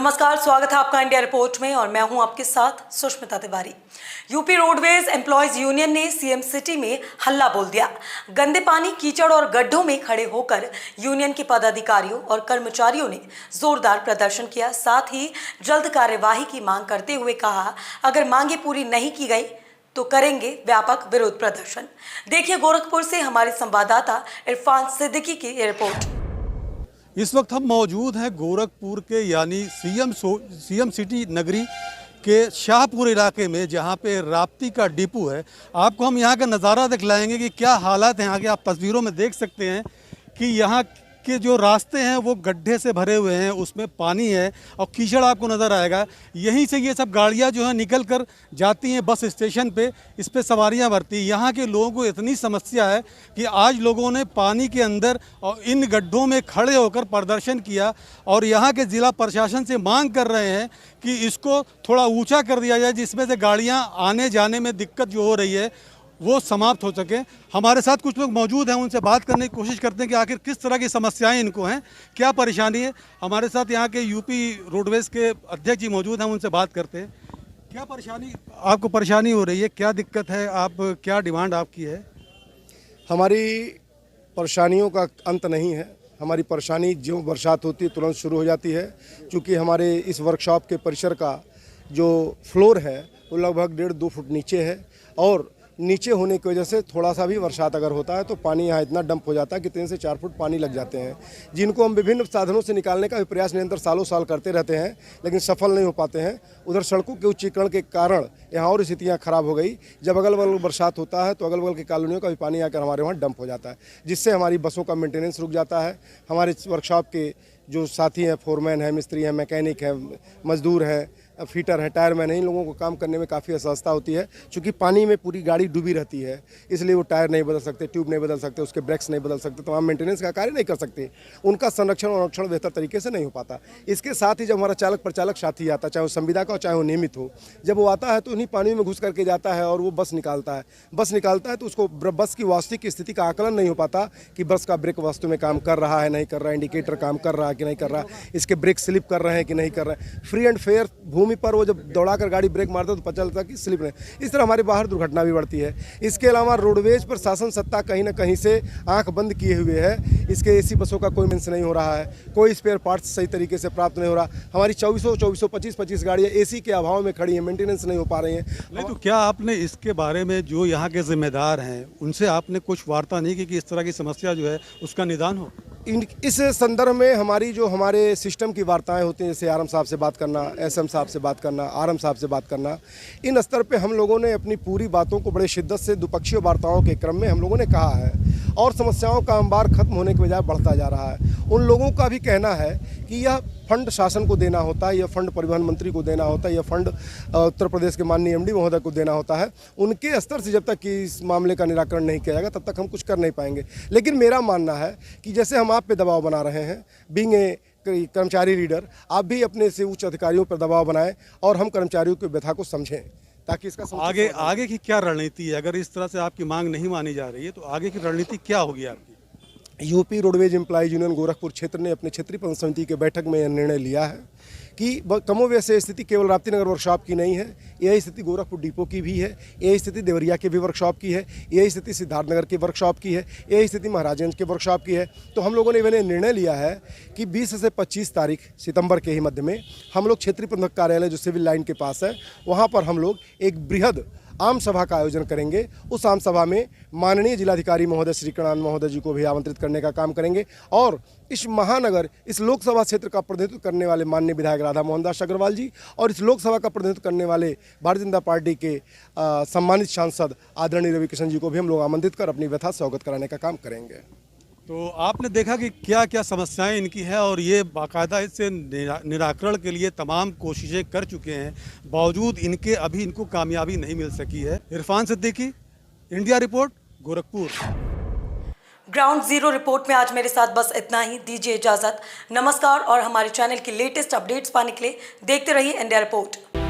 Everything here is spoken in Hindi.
नमस्कार, स्वागत है आपका इंडिया रिपोर्ट में और मैं हूं आपके साथ Sushmita Tiwari. UP roadways employees union ने सीएम सिटी में हल्ला बोल दिया। गंदे पानी, कीचड़ और गड्ढों में खड़े होकर यूनियन के पदाधिकारियों और कर्मचारियों ने जोरदार प्रदर्शन किया। साथ ही जल्द कार्यवाही की मांग करते हुए कहा, अगर मांगे पूरी नहीं की गई तो करेंगे व्यापक विरोध प्रदर्शन। देखिए गोरखपुर से हमारे संवाददाता इरफान सिद्दीकी की रिपोर्ट। इस वक्त हम मौजूद हैं गोरखपुर के यानी सीएम सिटी नगरी के शाहपुर इलाके में, जहां पे राप्ती का डिपो है। आपको हम यहां का नज़ारा दिखलाएंगे कि क्या हालात हैं। आगे आप तस्वीरों में देख सकते हैं कि यहां के जो रास्ते हैं वो गड्ढे से भरे हुए हैं, उसमें पानी है और कीचड़ आपको नज़र आएगा। यहीं से ये सब गाड़ियां जो हैं निकल कर जाती हैं बस स्टेशन पे, इस पे सवारियां भरती। यहाँ के लोगों को इतनी समस्या है कि आज लोगों ने पानी के अंदर और इन गड्ढों में खड़े होकर प्रदर्शन किया और यहाँ के ज़िला प्रशासन से मांग कर रहे हैं कि इसको थोड़ा ऊँचा कर दिया जाए, जिसमें से गाड़ियाँ आने जाने में दिक्कत जो हो रही है वो समाप्त हो सके। हमारे साथ कुछ लोग मौजूद हैं, उनसे बात करने की कोशिश करते हैं कि आखिर किस तरह की समस्याएं इनको हैं, क्या परेशानी है। हमारे साथ यहाँ के यूपी रोडवेज के अध्यक्ष जी मौजूद हैं, उनसे बात करते हैं। क्या आपको परेशानी हो रही है, क्या दिक्कत है, आप क्या डिमांड आपकी है? हमारी परेशानियों का अंत नहीं है। हमारी परेशानी जो बरसात होती है तुरंत शुरू हो जाती है, क्योंकि हमारे इस वर्कशॉप के परिसर का जो फ्लोर है वो लगभग 1.5-2 फुट नीचे है और नीचे होने की वजह से थोड़ा सा भी बरसात अगर होता है तो पानी यहाँ इतना डंप हो जाता है कि 3 से 4 फुट पानी लग जाते हैं, जिनको हम विभिन्न साधनों से निकालने का भी प्रयास निरंतर सालों साल करते रहते हैं, लेकिन सफल नहीं हो पाते हैं। उधर सड़कों के उच्चीकरण के कारण यहाँ और स्थितियाँ खराब हो गई। जब अगल बगल बरसात होता है तो अगल बगल की कॉलोनियों का भी पानी आकर हमारे वहाँ डंप हो जाता है, जिससे हमारी बसों का मेंटेनेंस रुक जाता है। हमारे वर्कशॉप के जो साथी हैं, फोरमैन हैं, मिस्त्री हैं, मैकेनिक हैं, मजदूर हैं, फीटर है, टायरमैन है, इन लोगों को काम करने में काफ़ी असुविधा होती है। चूँकि पानी में पूरी गाड़ी डूबी रहती है, इसलिए वो टायर नहीं बदल सकते, ट्यूब नहीं बदल सकते, उसके ब्रेक्स नहीं बदल सकते, तमाम मेंटेनेंस का कार्य नहीं कर सकते। उनका संरक्षण और रक्षण बेहतर तरीके से नहीं हो पाता। इसके साथ ही जब हमारा चालक प्रचालक साथी आता, चाहे वो संविदा का हो चाहे वो नियमित हो, जब वो आता है तो उन्हीं पानी में घुस करके जाता है और वो बस निकालता है तो उसको बस की वास्तविक स्थिति का आकलन नहीं हो पाता कि बस का ब्रेक वास्तव में काम कर रहा है नहीं कर रहा है, इंडिकेटर काम कर रहा है कि नहीं कर रहा, इसके ब्रेक स्लिप कर रहे हैं कि नहीं कर रहे हैं। फ्री एंड फेयर भूमि पर वो जब दौड़ाकर गाड़ी ब्रेक मारता है तो पता चलता है कि स्लिप नहीं। इस तरह हमारे बाहर दुर्घटना भी बढ़ती है। इसके अलावा रोडवेज पर शासन सत्ता कहीं ना कहीं से आंख बंद किए हुए है। इसके एसी बसों का कोई मेंटेनेंस नहीं हो रहा है, कोई स्पेयर पार्ट्स सही तरीके से प्राप्त नहीं हो रहा। हमारी 2400 25 गाड़ियाँ एसी के अभाव में खड़ी हैं, मेंटेनेंस नहीं हो पा रही हैं। नहीं तो क्या आपने इसके बारे में जो यहाँ के जिम्मेदार हैं उनसे आपने कुछ वार्ता नहीं की कि इस तरह की समस्या जो है उसका निदान हो? इस संदर्भ में हमारे सिस्टम की वार्ताएं होती हैं, जैसे आरएम साहब से बात करना, एसएम साहब से बात करना, आरएम साहब से बात करना। इन स्तर पे हम लोगों ने अपनी पूरी बातों को बड़े शिद्दत से द्विपक्षीय वार्ताओं के क्रम में हम लोगों ने कहा है और समस्याओं का अंबार खत्म होने के बजाय बढ़ता जा रहा है। उन लोगों का भी कहना है कि यह फंड शासन को देना होता है, यह फंड परिवहन मंत्री को देना होता है, यह फंड उत्तर प्रदेश के माननीय एमडी महोदय को देना होता है। उनके स्तर से जब तक कि इस मामले का निराकरण नहीं किया जाएगा तब तक हम कुछ कर नहीं पाएंगे। लेकिन मेरा मानना है कि जैसे हम आप पे दबाव बना रहे हैं, बीइंग ए कर्मचारी लीडर, आप भी अपने से उच्च अधिकारियों पर दबाव बनाएं और हम कर्मचारियों की व्यथा को समझें, ताकि इसका आगे की क्या रणनीति है? अगर इस तरह से आपकी मांग नहीं मानी जा रही है तो आगे की रणनीति क्या होगी आपकी? UP roadways employees union Gorakhpur क्षेत्र ने अपने क्षेत्रीय प्रबंधन समिति की बैठक में यह निर्णय लिया है कि कमोवेश स्थिति केवल राप्ती नगर वर्कशॉप की नहीं है, यही स्थिति गोरखपुर डिपो की भी है, यही स्थिति देवरिया के भी वर्कशॉप की है, यही स्थिति सिद्धार्थनगर के वर्कशॉप की है, यही स्थिति महाराजगंज के वर्कशॉप की है। तो हम लोगों ने निर्णय लिया है कि 20 से 25 तारीख सितंबर के ही मध्य में हम लोग क्षेत्रीय प्रबंधक कार्यालय जो सिविल लाइन के पास है, वहाँ पर हम लोग एक बृहद आम सभा का आयोजन करेंगे। उस आम सभा में माननीय जिलाधिकारी महोदय श्री कणान महोदय जी को भी आमंत्रित करने का काम करेंगे और इस महानगर, इस लोकसभा क्षेत्र का प्रतिनिधित्व करने वाले माननीय विधायक राधा मोहन दास अग्रवाल जी और इस लोकसभा का प्रतिनिधित्व करने वाले भारतीय जनता पार्टी के सम्मानित सांसद आदरणीय रविकिशन जी को भी हम लोग आमंत्रित कर अपनी व्यथा से अवगत कराने का काम करेंगे। तो आपने देखा कि क्या क्या समस्याएं इनकी है और ये बाकायदा इससे निराकरण के लिए तमाम कोशिशें कर चुके हैं, बावजूद इनके अभी इनको कामयाबी नहीं मिल सकी है। Irfan Siddiqui, India report, Gorakhpur. Ground zero report में आज मेरे साथ बस इतना ही। दीजिए इजाजत, नमस्कार। और हमारे चैनल की लेटेस्ट अपडेट्स पाने के लिए देखते रहिए इंडिया रिपोर्ट।